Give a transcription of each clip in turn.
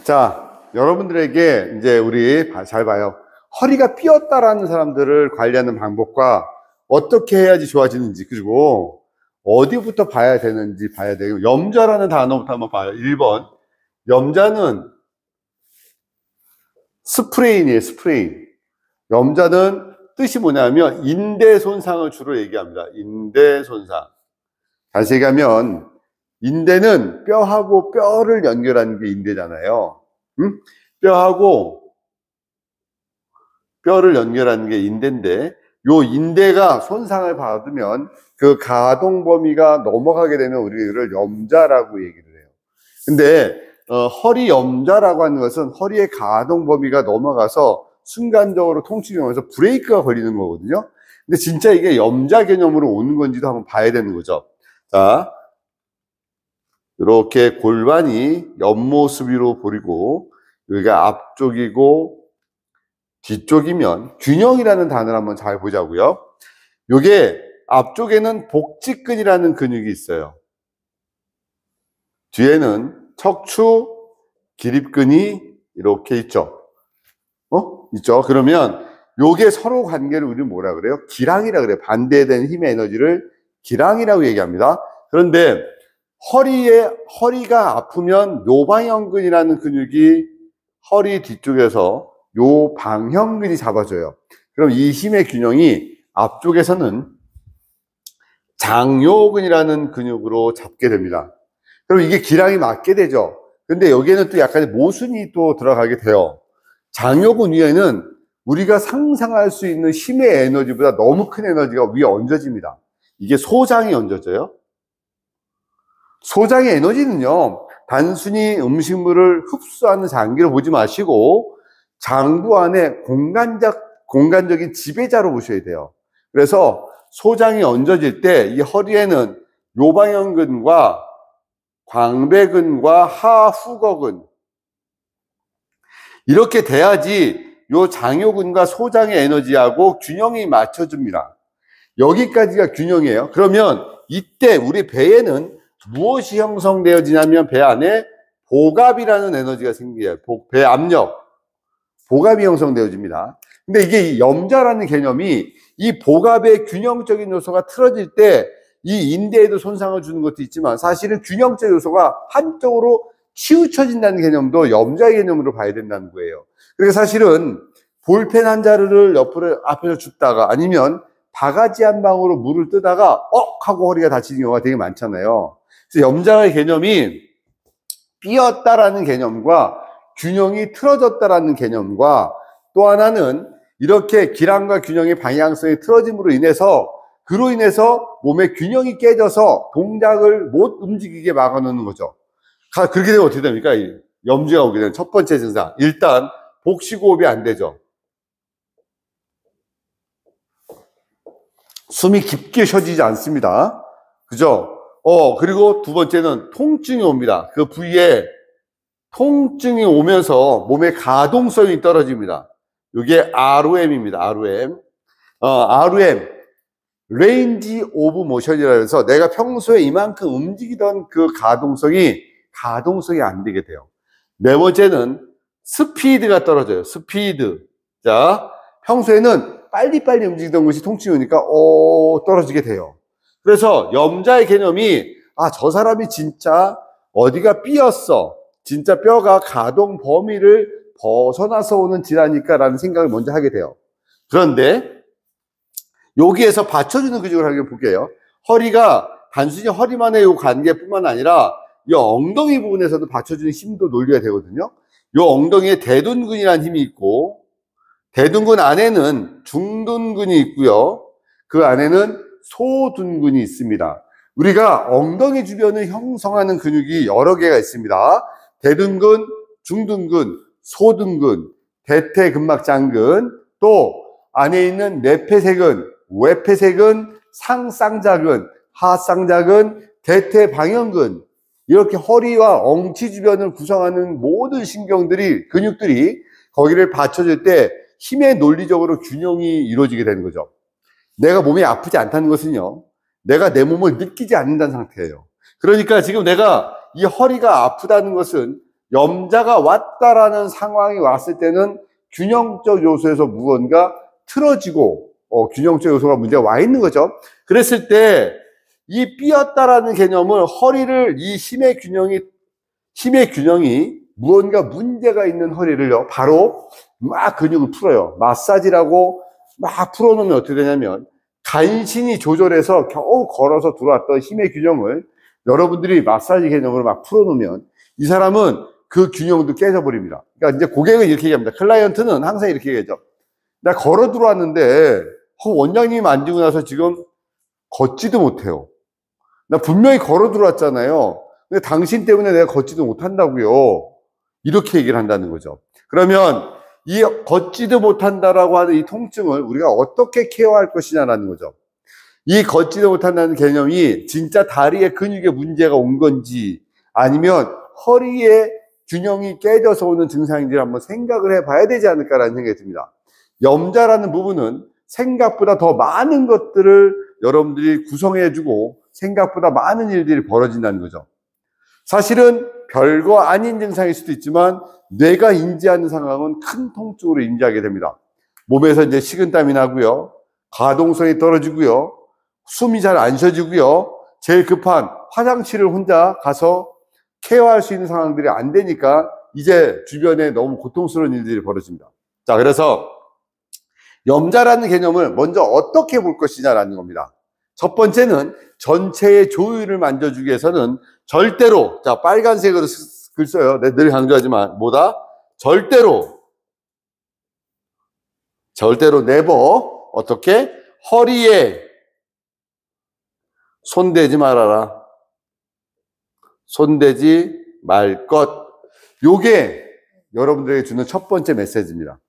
자, 여러분들에게 이제 우리 잘 봐요. 허리가 삐었다라는 사람들을 관리하는 방법과 어떻게 해야지 좋아지는지, 그리고 어디부터 봐야 되는지 봐야 되고, 염좌라는 단어부터 한번 봐요. 1번. 염좌는 스프레인이에요, 스프레인. 염좌는 뜻이 뭐냐면 인대 손상을 주로 얘기합니다. 인대 손상. 다시 얘기하면 인대는 뼈하고 뼈를 연결하는 게 인대잖아요. 응? 뼈하고 뼈를 연결하는 게 인대인데, 요 인대가 손상을 받으면 그 가동 범위가 넘어가게 되면 우리를 염좌라고 얘기를 해요. 근데 허리 염좌라고 하는 것은 허리의 가동 범위가 넘어가서 순간적으로 통증이 오면서 브레이크가 걸리는 거거든요. 근데 진짜 이게 염좌 개념으로 오는 건지도 한번 봐야 되는 거죠. 자, 이렇게 골반이 옆모습으로 보이고 여기가 앞쪽이고 뒤쪽이면 균형이라는 단어를 한번 잘 보자고요. 요게 앞쪽에는 복직근이라는 근육이 있어요. 뒤에는 척추 기립근이 이렇게 있죠. 있죠. 그러면 요게 서로 관계를 우리는 뭐라 그래요? 기랑이라 그래요. 반대되는 힘의 에너지를 기랑이라고 얘기합니다. 그런데 허리가 아프면 요방형근이라는 근육이 허리 뒤쪽에서 요방형근이 잡아줘요. 그럼 이 힘의 균형이 앞쪽에서는 장요근이라는 근육으로 잡게 됩니다. 그럼 이게 기랑이 맞게 되죠. 근데 여기에는 또 약간의 모순이 또 들어가게 돼요. 장요근 위에는 우리가 상상할 수 있는 힘의 에너지보다 너무 큰 에너지가 위에 얹어집니다. 이게 소장이 얹어져요. 소장의 에너지는요, 단순히 음식물을 흡수하는 장기로 보지 마시고 장부 안에 공간적인 지배자로 보셔야 돼요. 그래서 소장이 얹어질 때 이 허리에는 요방형근과 광배근과 하후거근, 이렇게 돼야지 요 장요근과 소장의 에너지하고 균형이 맞춰집니다. 여기까지가 균형이에요. 그러면 이때 우리 배에는 무엇이 형성되어지냐면 배 안에 복압이라는 에너지가 생겨요. 배 압력, 복압이 형성되어집니다. 근데 이게 이 염좌라는 개념이 이 복압의 균형적인 요소가 틀어질 때 이 인대에도 손상을 주는 것도 있지만 사실은 균형적 요소가 한쪽으로 치우쳐진다는 개념도 염좌의 개념으로 봐야 된다는 거예요. 그래서 사실은 볼펜 한 자루를 앞에서 줍다가 아니면 바가지 한 방으로 물을 뜨다가 하고 허리가 다치는 경우가 되게 많잖아요. 그래서 염좌의 개념이 삐었다라는 개념과 균형이 틀어졌다라는 개념과 또 하나는 이렇게 기랑과 균형의 방향성이 틀어짐으로 인해서 그로 인해서 몸의 균형이 깨져서 동작을 못 움직이게 막아놓는 거죠. 그렇게 되면 어떻게 됩니까? 염좌가 오게 되는 첫 번째 증상. 일단 복식호흡이 안 되죠. 숨이 깊게 쉬어지지 않습니다. 그죠? 그리고 두 번째는 통증이 옵니다. 그 부위에 통증이 오면서 몸의 가동성이 떨어집니다. 이게 ROM입니다. ROM. ROM. 레인지 오브 모션이라 해서 내가 평소에 이만큼 움직이던 그 가동성이 안 되게 돼요. 네 번째는 스피드가 떨어져요. 스피드. 자, 평소에는 빨리빨리 움직이던 것이 통증이 오니까 떨어지게 돼요. 그래서 염좌의 개념이 저 사람이 진짜 어디가 삐었어. 진짜 뼈가 가동 범위를 벗어나서 오는 질환이니까 라는 생각을 먼저 하게 돼요. 그런데 여기에서 받쳐주는 근육을 한번 볼게요. 허리가 단순히 허리만의 이 관계뿐만 아니라 이 엉덩이 부분에서도 받쳐주는 힘도 논리가 되거든요. 이 엉덩이에 대둔근이라는 힘이 있고 대둔근 안에는 중둔근이 있고요. 그 안에는 소둔근이 있습니다. 우리가 엉덩이 주변을 형성하는 근육이 여러 개가 있습니다. 대둔근, 중둔근, 소둔근, 대퇴근막장근, 또 안에 있는 내폐세근, 외폐세근, 상쌍자근, 하쌍자근, 대퇴방형근, 이렇게 허리와 엉치 주변을 구성하는 모든 신경들이, 근육들이 거기를 받쳐줄 때 힘의 논리적으로 균형이 이루어지게 되는 거죠. 내가 몸이 아프지 않다는 것은요, 내가 내 몸을 느끼지 않는다는 상태예요. 그러니까 지금 내가 이 허리가 아프다는 것은 염자가 왔다라는 상황이 왔을 때는 균형적 요소에서 무언가 틀어지고 균형적 요소가 문제가 와 있는 거죠. 그랬을 때 이 삐었다라는 개념을 허리를 이 힘의 균형이 무언가 문제가 있는 허리를요 바로 막 근육을 풀어요. 마사지라고 막 풀어놓으면 어떻게 되냐면 간신히 조절해서 겨우 걸어서 들어왔던 힘의 균형을 여러분들이 마사지 개념으로 막 풀어놓으면 이 사람은 그 균형도 깨져버립니다. 그러니까 이제 고객은 이렇게 얘기합니다. 클라이언트는 항상 이렇게 얘기하죠. 나 걸어 들어왔는데 원장님이 만지고 나서 지금 걷지도 못해요. 나 분명히 걸어 들어왔잖아요. 근데 당신 때문에 내가 걷지도 못한다고요. 이렇게 얘기를 한다는 거죠. 그러면 이 걷지도 못한다라고 하는 이 통증을 우리가 어떻게 케어할 것이냐라는 거죠. 이 걷지도 못한다는 개념이 진짜 다리에 근육에 문제가 온 건지 아니면 허리에 균형이 깨져서 오는 증상인지 한번 생각을 해봐야 되지 않을까라는 생각이 듭니다. 염자라는 부분은 생각보다 더 많은 것들을 여러분들이 구성해주고 생각보다 많은 일들이 벌어진다는 거죠. 사실은 별거 아닌 증상일 수도 있지만 뇌가 인지하는 상황은 큰 통증으로 인지하게 됩니다. 몸에서 이제 식은땀이 나고요. 가동성이 떨어지고요. 숨이 잘 안 쉬어지고요. 제일 급한 화장실을 혼자 가서 케어할 수 있는 상황들이 안 되니까 이제 주변에 너무 고통스러운 일들이 벌어집니다. 자, 그래서 염자라는 개념을 먼저 어떻게 볼 것이냐라는 겁니다. 첫 번째는 전체의 조율을 만져주기 위해서는 절대로, 자, 빨간색으로 글 써요. 내가 늘 강조하지만, 뭐다? 절대로 네버, 어떻게? 허리에 손대지 말아라. 손대지 말 것. 요게 여러분들에게 주는 첫 번째 메시지입니다.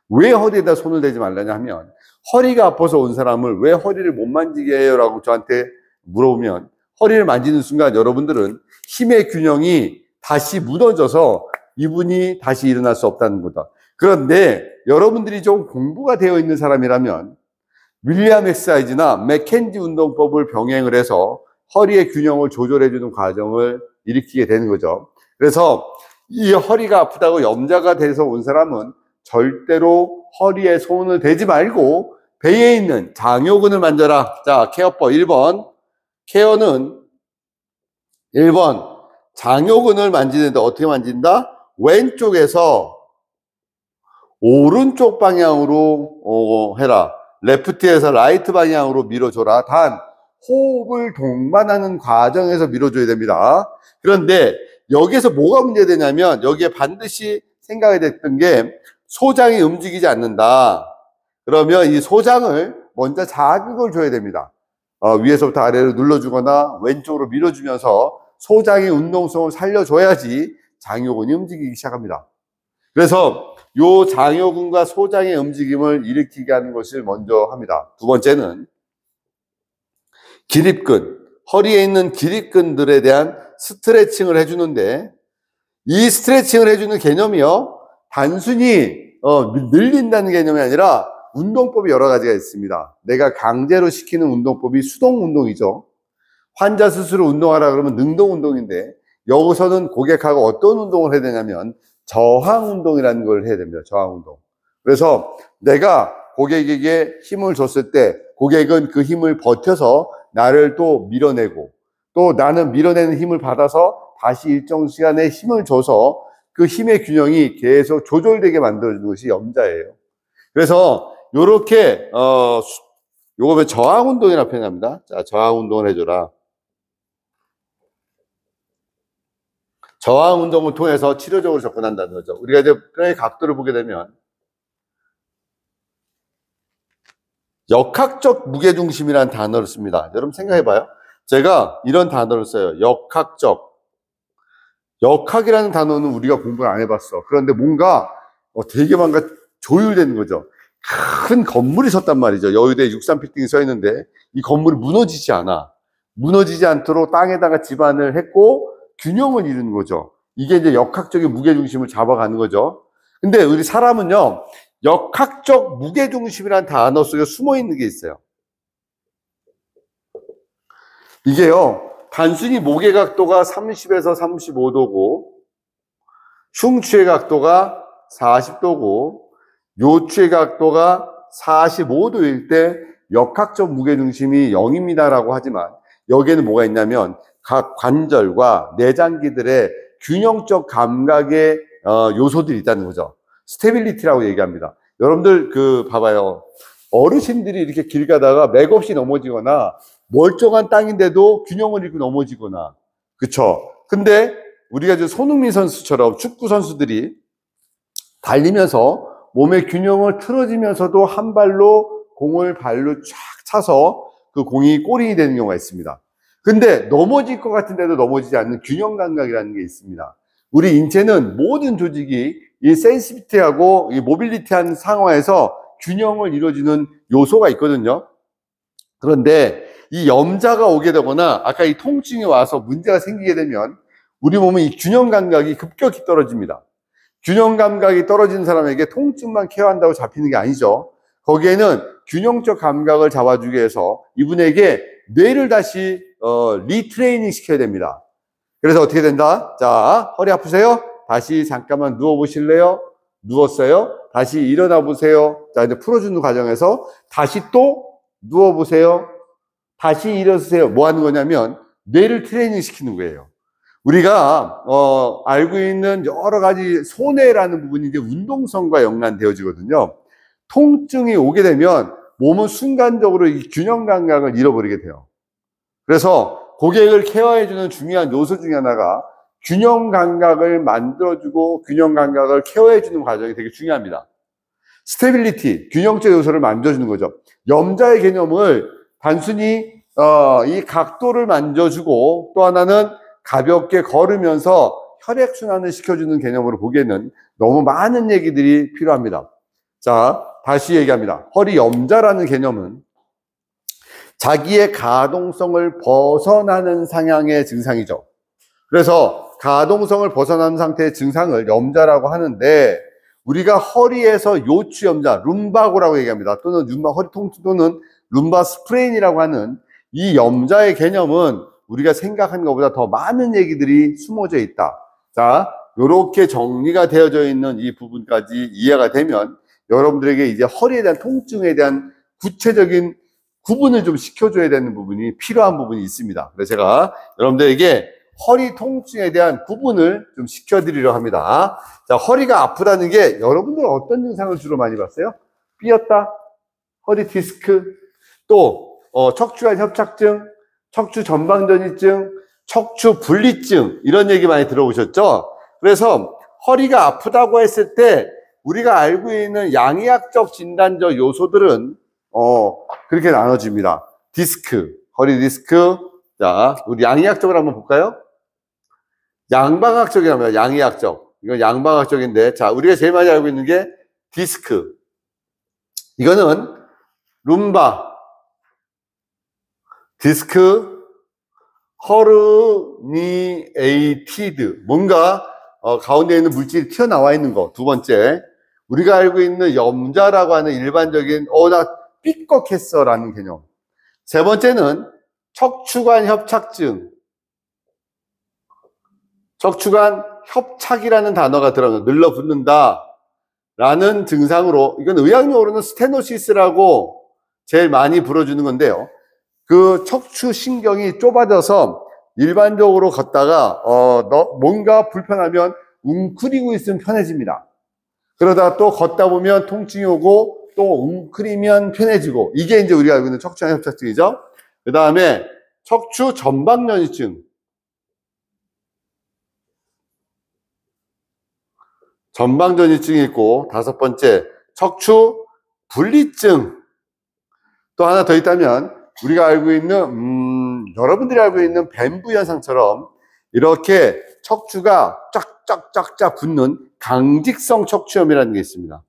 왜 허리에다 손을 대지 말라냐 하면, 허리가 아파서 온 사람을 왜 허리를 못 만지게 해요? 라고 저한테 물어보면, 허리를 만지는 순간 여러분들은 힘의 균형이 다시 무너져서 이분이 다시 일어날 수 없다는 거다. 그런데 여러분들이 좀 공부가 되어 있는 사람이라면 윌리엄 엑서사이즈나 맥켄지 운동법을 병행을 해서 허리의 균형을 조절해주는 과정을 일으키게 되는 거죠. 그래서 이 허리가 아프다고 염자가 돼서 온 사람은 절대로 허리에 손을 대지 말고 배에 있는 장요근을 만져라. 자, 케어법 1번. 케어는 1번. 장요근을 만지는데 어떻게 만진다? 왼쪽에서 오른쪽 방향으로 해라. 레프트에서 라이트 방향으로 밀어줘라. 단 호흡을 동반하는 과정에서 밀어줘야 됩니다. 그런데 여기에서 뭐가 문제되냐면 여기에 반드시 생각이 됐던 게 소장이 움직이지 않는다. 그러면 이 소장을 먼저 자극을 줘야 됩니다. 위에서부터 아래로 눌러주거나 왼쪽으로 밀어주면서 소장의 운동성을 살려줘야지 장요근이 움직이기 시작합니다. 그래서 요 장요근과 소장의 움직임을 일으키게 하는 것을 먼저 합니다. 두 번째는 기립근, 허리에 있는 기립근들에 대한 스트레칭을 해주는데 이 스트레칭을 해주는 개념이요 단순히 늘린다는 개념이 아니라 운동법이 여러 가지가 있습니다. 내가 강제로 시키는 운동법이 수동 운동이죠. 환자 스스로 운동하라 그러면 능동 운동인데 여기서는 고객하고 어떤 운동을 해야 되냐면 저항 운동이라는 걸 해야 됩니다. 저항 운동. 그래서 내가 고객에게 힘을 줬을 때 고객은 그 힘을 버텨서 나를 또 밀어내고 또 나는 밀어내는 힘을 받아서 다시 일정 시간에 힘을 줘서 그 힘의 균형이 계속 조절되게 만들어주는 것이 염자예요. 그래서 요렇게 요거 저항 운동이라고 표현합니다. 자, 저항 운동을 해줘라. 저항 운동을 통해서 치료적으로 접근한다는 거죠. 우리가 이제 뼈의 각도를 보게 되면 역학적 무게중심이라는 단어를 씁니다. 여러분 생각해봐요. 제가 이런 단어를 써요. 역학적. 역학이라는 단어는 우리가 공부를 안 해봤어. 그런데 뭔가 되게 뭔가 조율되는 거죠. 큰 건물이 섰단 말이죠. 여의도에 63빌딩이 서 있는데 이 건물이 무너지지 않아. 무너지지 않도록 땅에다가 집안을 했고 균형을 이루는 거죠. 이게 이제 역학적인 무게중심을 잡아가는 거죠. 근데 우리 사람은요, 역학적 무게중심이라는 단어 속에 숨어 있는 게 있어요. 이게요, 단순히 목의 각도가 30에서 35도고, 흉추의 각도가 40도고 요추의 각도가 45도일 때 역학적 무게중심이 0입니다라고 하지만 여기에는 뭐가 있냐면 각 관절과 내장기들의 균형적 감각의 요소들이 있다는 거죠. 스테빌리티라고 얘기합니다. 여러분들 봐봐요. 어르신들이 이렇게 길 가다가 맥없이 넘어지거나 멀쩡한 땅인데도 균형을 잃고 넘어지거나, 그쵸? 근데 우리가 이제 손흥민 선수처럼 축구 선수들이 달리면서 몸의 균형을 틀어지면서도 한 발로 공을 발로 쫙 차서 그 공이 골이 되는 경우가 있습니다. 근데 넘어질 것 같은데도 넘어지지 않는 균형 감각이라는 게 있습니다. 우리 인체는 모든 조직이 이 센시티비티하고 이 모빌리티한 상황에서 균형을 이루어주는 요소가 있거든요. 그런데 이 염자가 오게 되거나 아까 이 통증이 와서 문제가 생기게 되면 우리 몸은 이 균형 감각이 급격히 떨어집니다. 균형 감각이 떨어진 사람에게 통증만 케어한다고 잡히는 게 아니죠. 거기에는 균형적 감각을 잡아주기 위해서 이분에게 뇌를 다시 리트레이닝 시켜야 됩니다. 그래서 어떻게 된다? 자, 허리 아프세요? 다시 잠깐만 누워 보실래요? 누웠어요? 다시 일어나 보세요. 자, 이제 풀어주는 과정에서 다시 또 누워 보세요. 다시 일어서세요. 뭐 하는 거냐면 뇌를 트레이닝 시키는 거예요. 우리가 알고 있는 여러 가지 손해라는 부분이 이제 운동성과 연관되어지거든요. 통증이 오게 되면 몸은 순간적으로 이 균형 감각을 잃어버리게 돼요. 그래서 고객을 케어해주는 중요한 요소 중에 하나가 균형 감각을 만들어주고 균형 감각을 케어해주는 과정이 되게 중요합니다. 스테빌리티, 균형적 요소를 만들어주는 거죠. 염자의 개념을 단순히 이 각도를 만져주고 또 하나는 가볍게 걸으면서 혈액순환을 시켜주는 개념으로 보기에는 너무 많은 얘기들이 필요합니다. 자, 다시 얘기합니다. 허리 염자라는 개념은 자기의 가동성을 벗어나는 상향의 증상이죠. 그래서 가동성을 벗어나는 상태의 증상을 염자라고 하는데 우리가 허리에서 요추 염자, 룸바고라고 얘기합니다. 또는 허리 통증 또는 룸바 스프레인이라고 하는 이 염자의 개념은 우리가 생각하는 것보다 더 많은 얘기들이 숨어져 있다. 자, 이렇게 정리가 되어져 있는 이 부분까지 이해가 되면 여러분들에게 이제 허리에 대한 통증에 대한 구체적인 구분을 좀 시켜줘야 되는 부분이 필요한 부분이 있습니다. 그래서 제가 여러분들에게 허리 통증에 대한 구분을 좀 시켜드리려 합니다. 자, 허리가 아프다는 게 여러분들은 어떤 증상을 주로 많이 봤어요? 삐었다, 허리 디스크, 또 척추관 협착증, 척추 전방전이증, 척추 분리증 이런 얘기 많이 들어보셨죠? 그래서 허리가 아프다고 했을 때 우리가 알고 있는 양의학적 진단적 요소들은 그렇게 나눠집니다. 디스크, 허리 디스크. 자, 우리 양의학적으로 한번 볼까요? 양방학적이랍니다. 양의학적. 이건 양방학적인데, 자, 우리가 제일 많이 알고 있는 게 디스크. 이거는 룸바, 디스크, 허르니에이티드. 뭔가 가운데 있는 물질이 튀어나와 있는 거. 두 번째, 우리가 알고 있는 염자라고 하는 일반적인 나 삐걱했어라는 개념. 세 번째는 척추관 협착증. 척추관 협착이라는 단어가 들어가요. 늘러붙는다 라는 증상으로, 이건 의학용어로는 스테노시스라고 제일 많이 불러주는 건데요. 그 척추신경이 좁아져서 일반적으로 걷다가 뭔가 불편하면 웅크리고 있으면 편해집니다. 그러다가 또 걷다 보면 통증이 오고 또 웅크리면 편해지고, 이게 이제 우리가 알고 있는 척추관 협착증이죠. 그 다음에 척추 전방전이증. 전방전이증이 있고, 다섯 번째 척추 분리증. 또 하나 더 있다면 우리가 알고 있는 여러분들이 알고 있는 벤부 현상처럼 이렇게 척추가 쫙쫙쫙쫙 붙는 강직성 척추염이라는 게 있습니다.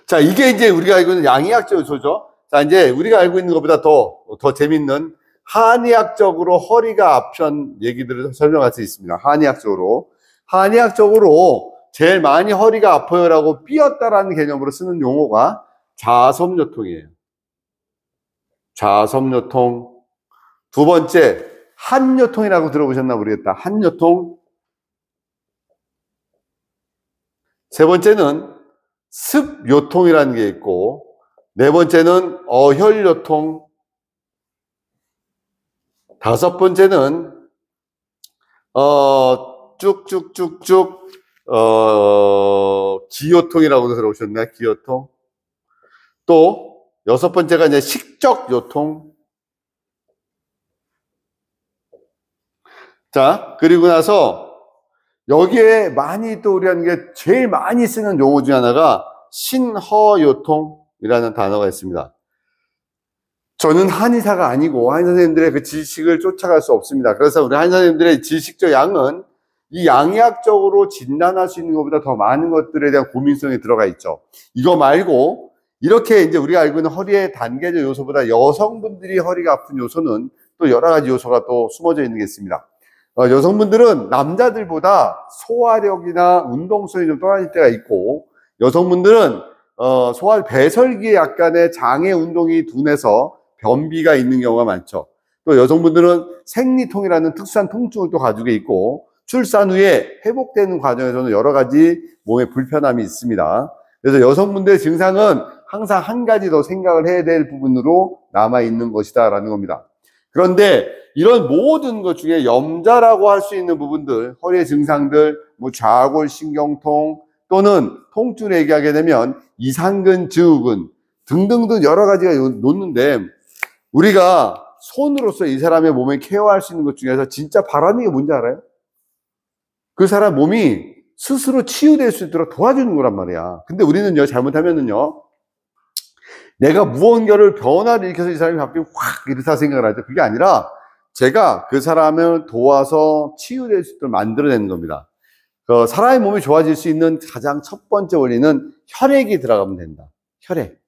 자, 이게 이제 우리가 알고 있는 양의학적 요소죠. 자, 이제 우리가 알고 있는 것보다 더 재밌는 한의학적으로 허리가 아픈 얘기들을 설명할 수 있습니다. 한의학적으로 제일 많이 허리가 아파요라고 삐었다라는 개념으로 쓰는 용어가 좌섭요통이에요. 좌섭요통. 두 번째, 한요통이라고 들어보셨나 모르겠다. 한요통. 세 번째는 습요통이라는 게 있고, 네 번째는 어혈요통, 다섯 번째는 쭉쭉쭉쭉 기요통이라고도 들어보셨나요? 기요통. 또 여섯 번째가 이제 식적요통. 자, 그리고 나서 여기에 많이 또 우리가 게 제일 많이 쓰는 용어 중에 하나가 신허요통이라는 단어가 있습니다. 저는 한의사가 아니고 한의 선생님들의 그 지식을 쫓아갈 수 없습니다. 그래서 우리 한의 선생님들의 지식적 양은 이 양의학적으로 진단할 수 있는 것보다 더 많은 것들에 대한 고민성이 들어가 있죠. 이거 말고 이렇게 이제 우리가 알고 있는 허리의 단계적 요소보다 여성분들이 허리가 아픈 요소는 또 여러 가지 요소가 또 숨어져 있는 게 있습니다. 여성분들은 남자들보다 소화력이나 운동성이 좀 떨어질 때가 있고, 여성분들은 소화 배설기에 약간의 장애 운동이 둔해서 변비가 있는 경우가 많죠. 또 여성분들은 생리통이라는 특수한 통증을 또 가지고 있고, 출산 후에 회복되는 과정에서는 여러 가지 몸에 불편함이 있습니다. 그래서 여성분들의 증상은 항상 한 가지 더 생각을 해야 될 부분으로 남아 있는 것이다 라는 겁니다. 그런데 이런 모든 것 중에 염자라고 할 수 있는 부분들, 허리의 증상들, 뭐 좌골신경통 또는 통증을 얘기하게 되면 이상근, 증후군 등등등 여러 가지가 놓는데, 우리가 손으로서 이 사람의 몸을 케어할 수 있는 것 중에서 진짜 바라는 게 뭔지 알아요? 그 사람 몸이 스스로 치유될 수 있도록 도와주는 거란 말이야. 근데 우리는요, 잘못하면은요, 내가 무언가를 변화를 일으켜서 이 사람이 갑자기 확 이렇다 생각을 하죠. 그게 아니라 제가 그 사람을 도와서 치유될 수 있도록 만들어내는 겁니다. 사람의 몸이 좋아질 수 있는 가장 첫 번째 원리는 혈액이 들어가면 된다. 혈액.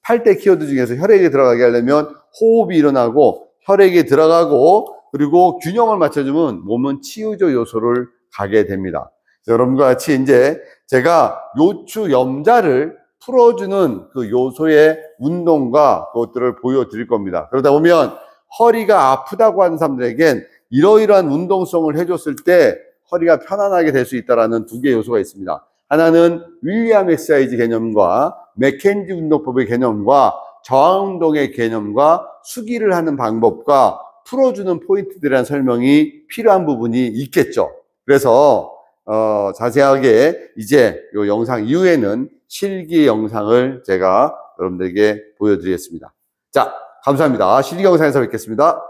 8대 키워드 중에서 혈액이 들어가게 하려면 호흡이 일어나고 혈액이 들어가고, 그리고 균형을 맞춰주면 몸은 치유적 요소를 가게 됩니다. 여러분과 같이 이제 제가 요추 염자를 풀어주는 그 요소의 운동과 그것들을 보여드릴 겁니다. 그러다 보면 허리가 아프다고 하는 사람들에겐 이러이러한 운동성을 해줬을 때 허리가 편안하게 될 수 있다는 두 개의 요소가 있습니다. 하나는 윌리엄 엑서사이즈 개념과 맥켄지 운동법의 개념과 저항 운동의 개념과 수기를 하는 방법과 풀어주는 포인트들에 대한 설명이 필요한 부분이 있겠죠. 그래서 자세하게 이제 이 영상 이후에는 실기 영상을 제가 여러분들에게 보여드리겠습니다. 자, 감사합니다. 실기 영상에서 뵙겠습니다.